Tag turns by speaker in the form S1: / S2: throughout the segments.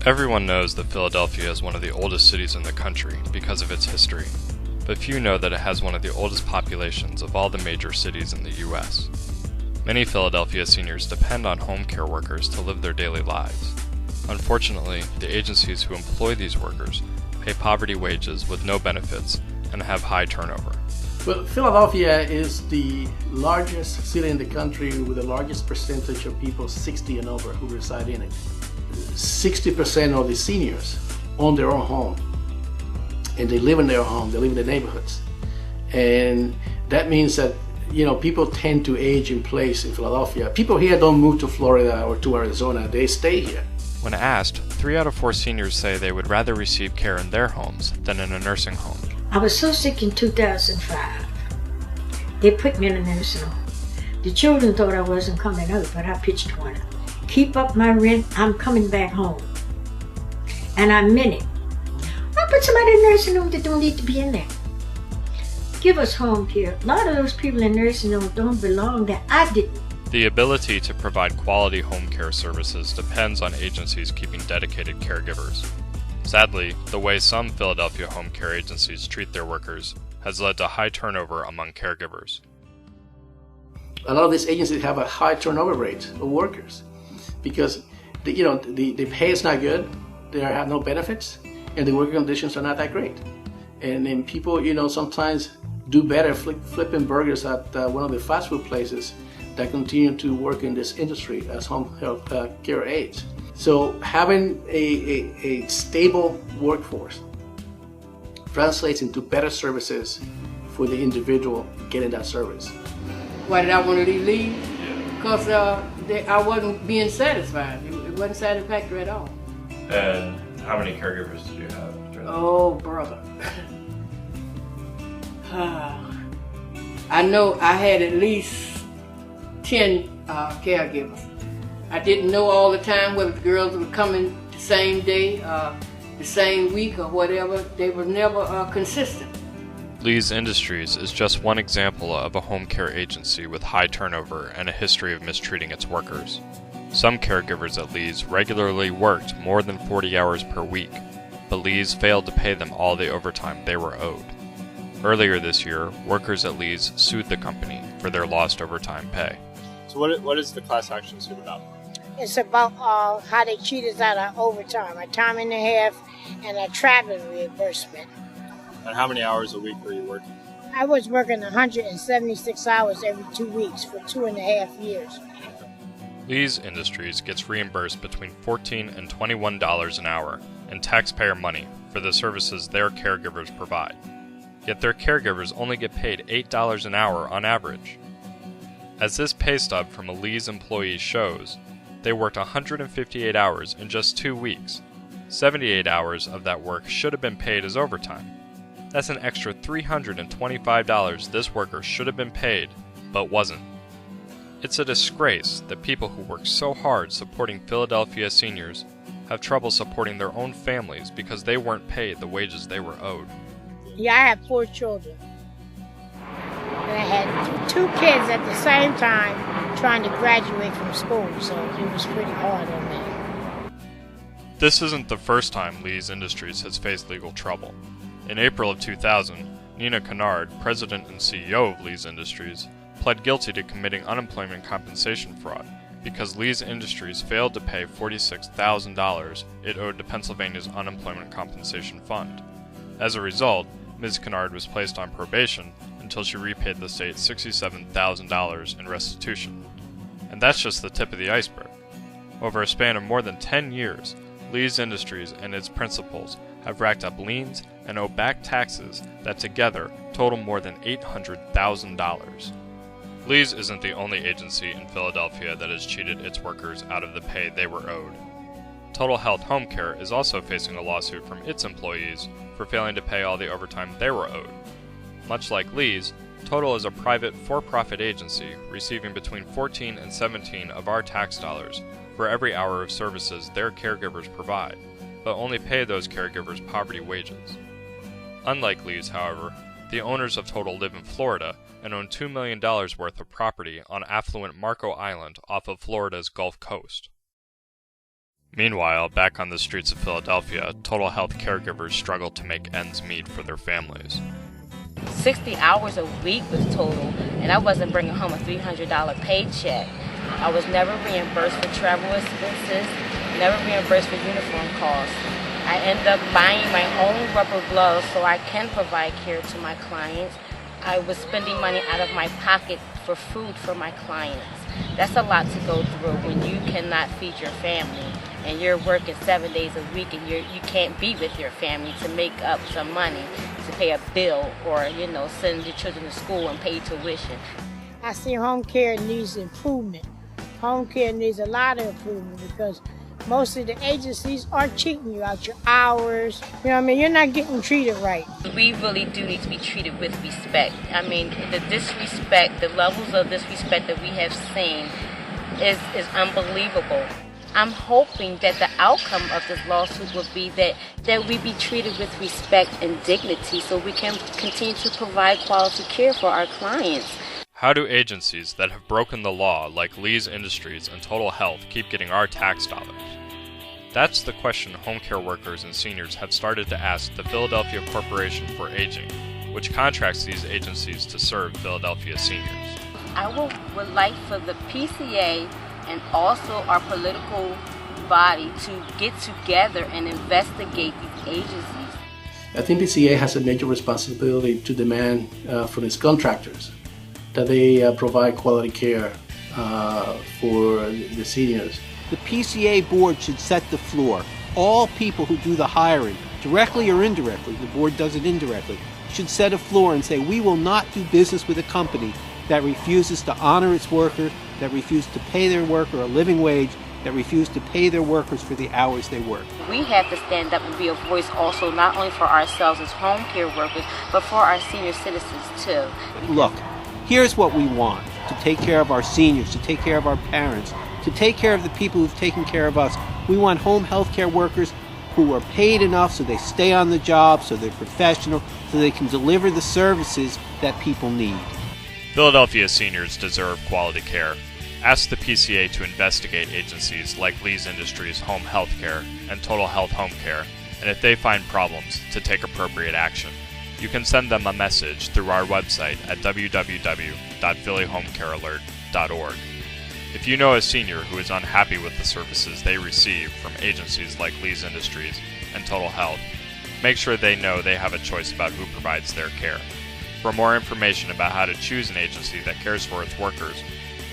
S1: Everyone knows that Philadelphia is one of the oldest cities in the country because of its history, but few know that it has one of the oldest populations of all the major cities in the U.S. Many Philadelphia seniors depend on home care workers to live their daily lives. Unfortunately, the agencies who employ these workers pay poverty wages with no benefits and have high turnover.
S2: Well, Philadelphia is the largest city in the country with the largest percentage of people 60 and over who reside in it. 60% of the seniors own their own home, and they live in their home, they live in the neighborhoods. And that means that, people tend to age in place in Philadelphia. People here don't move to Florida or to Arizona, they stay here.
S1: When asked, 3 out of 4 seniors say they would rather receive care in their homes than in a nursing home.
S3: I was so sick in 2005. They put me in a nursing home. The children thought I wasn't coming out, but I pitched one. Keep up my rent, I'm coming back home. And I meant it. I put somebody in a nursing home that don't need to be in there. Give us home care. A lot of those people in nursing homes don't belong there. I didn't.
S1: The ability to provide quality home care services depends on agencies keeping dedicated caregivers. Sadly, the way some Philadelphia home care agencies treat their workers has led to high turnover among caregivers.
S2: A lot of these agencies have a high turnover rate of workers because the pay is not good, they have no benefits, and the working conditions are not that great. And then people, sometimes do better flipping burgers at one of the fast food places that continue to work in this industry as home health care aides. So having a stable workforce translates into better services for the individual getting that service.
S4: Why did I want to leave? Because I wasn't being satisfied. It wasn't satisfactory at all.
S1: And how many caregivers did you have?
S4: Oh, brother. I know I had at least 10 caregivers. I didn't know all the time whether the girls were coming the same day, the same week or whatever. They were never consistent.
S1: Lee's Industries is just one example of a home care agency with high turnover and a history of mistreating its workers. Some caregivers at Lee's regularly worked more than 40 hours per week, but Lee's failed to pay them all the overtime they were owed. Earlier this year, workers at Lee's sued the company for their lost overtime pay.
S5: So what is the class action suit about?
S6: It's about how they cheat us out of overtime, a time and a half, and a traveling reimbursement.
S5: And how many hours a week were you working?
S6: I was working 176 hours every 2 weeks for 2.5 years.
S1: Lee's Industries gets reimbursed between $14 and $21 an hour in taxpayer money for the services their caregivers provide. Yet their caregivers only get paid $8 an hour on average. As this pay stub from a Lee's employee shows, they worked 158 hours in just 2 weeks. 78 hours of that work should have been paid as overtime. That's an extra $325 this worker should have been paid, but wasn't. It's a disgrace that people who work so hard supporting Philadelphia seniors have trouble supporting their own families because they weren't paid the wages they were owed.
S6: Yeah, I have 4 children. And I had 2 kids at the same time trying to graduate from school, so it was pretty hard on me.
S1: This isn't the first time Lee's Industries has faced legal trouble. In April of 2000, Nina Kennard, president and CEO of Lee's Industries, pled guilty to committing unemployment compensation fraud because Lee's Industries failed to pay $46,000 it owed to Pennsylvania's Unemployment Compensation Fund. As a result, Ms. Kennard was placed on probation until she repaid the state $67,000 in restitution. And that's just the tip of the iceberg. Over a span of more than 10 years, Lee's Industries and its principals have racked up liens and owe back taxes that together total more than $800,000. Lee's isn't the only agency in Philadelphia that has cheated its workers out of the pay they were owed. Total Health Home Care is also facing a lawsuit from its employees for failing to pay all the overtime they were owed. Much like Lee's, Total is a private, for-profit agency receiving between 14 and 17 of our tax dollars for every hour of services their caregivers provide, but only pay those caregivers poverty wages. Unlike Lee's, however, the owners of Total live in Florida and own $2 million worth of property on affluent Marco Island off of Florida's Gulf Coast. Meanwhile, back on the streets of Philadelphia, total health caregivers struggle to make ends meet for their families.
S7: 60 hours a week was total, and I wasn't bringing home a $300 paycheck. I was never reimbursed for travel expenses, never reimbursed for uniform costs. I ended up buying my own rubber gloves so I can provide care to my clients. I was spending money out of my pocket for food for my clients. That's a lot to go through when you cannot feed your family and you're working 7 days a week and you can't be with your family to make up some money to pay a bill or, send your children to school and pay tuition.
S6: I see home care needs improvement. Home care needs a lot of improvement because most of the agencies are cheating you out your hours. You're not getting treated right.
S7: We really do need to be treated with respect. The disrespect, the levels of disrespect that we have seen is unbelievable. I'm hoping that the outcome of this lawsuit will be that we be treated with respect and dignity so we can continue to provide quality care for our clients.
S1: How do agencies that have broken the law, like Lee's Industries and Total Health, keep getting our tax dollars? That's the question home care workers and seniors have started to ask the Philadelphia Corporation for Aging, which contracts these agencies to serve Philadelphia seniors.
S7: I would like for the PCA and also our political body to get together and investigate these agencies.
S2: I think PCA has a major responsibility to demand from its contractors that they provide quality care for the seniors.
S8: The PCA board should set the floor. All people who do the hiring, directly or indirectly, the board does it indirectly, should set a floor and say, we will not do business with a company that refuses to honor its workers, that refuses to pay their worker a living wage, that refuse to pay their workers for the hours they work.
S7: We have to stand up and be a voice also, not only for ourselves as home care workers, but for our senior citizens too.
S8: Look, here's what we want: to take care of our seniors, to take care of our parents, to take care of the people who've taken care of us. We want home health care workers who are paid enough so they stay on the job, so they're professional, so they can deliver the services that people need.
S1: Philadelphia seniors deserve quality care. Ask the PCA to investigate agencies like Lee's Industries Home Health Care and Total Health Home Care, and if they find problems, to take appropriate action. You can send them a message through our website at www.phillyhomecarealert.org. If you know a senior who is unhappy with the services they receive from agencies like Lee's Industries and Total Health, make sure they know they have a choice about who provides their care. For more information about how to choose an agency that cares for its workers,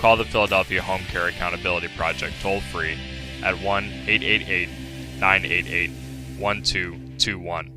S1: call the Philadelphia Home Care Accountability Project toll-free at 1-888-988-1221.